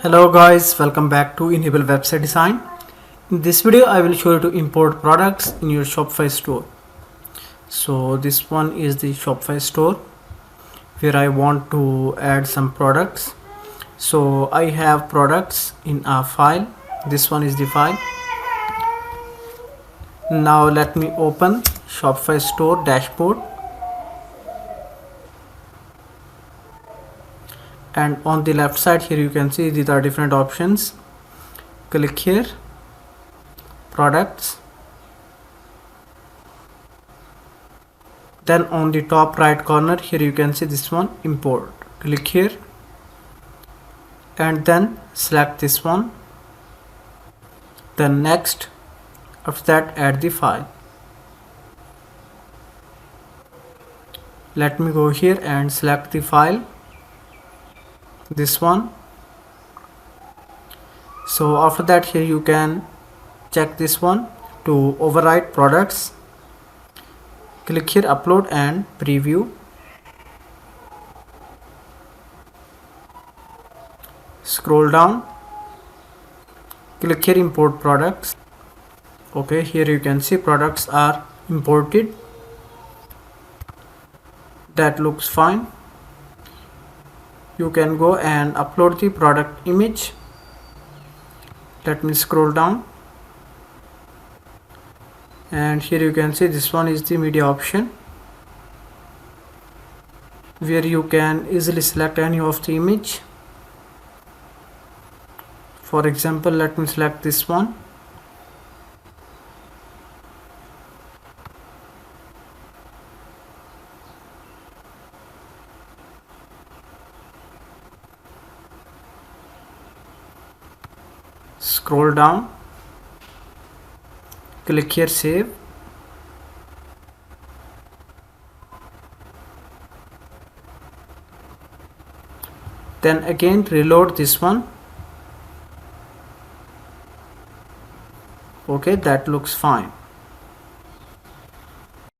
Hello guys, welcome back to Enable Website Design. In this video I will show you to import products in your Shopify store. So this one is the Shopify store where I want to add some products. So I have products in a file. This one is the file. Now let me open Shopify store dashboard. And on the left side here you can see these are different options. Click here, products, then on the top right corner here you can see this one, import. Click here and then select this one, then next. After that add the file. Let me go here and select the file, this one. So after that here you can check this one to overwrite products. Click here, upload and preview. Scroll down, click here, import products. Okay, here you can see products are imported. That looks fine. You can go and upload the product image. Let me scroll down and here you can see this one is the media option where you can easily select any of the image. For example, let me select this one. Scroll down, click here, save. Then again reload this one. Okay, that looks fine.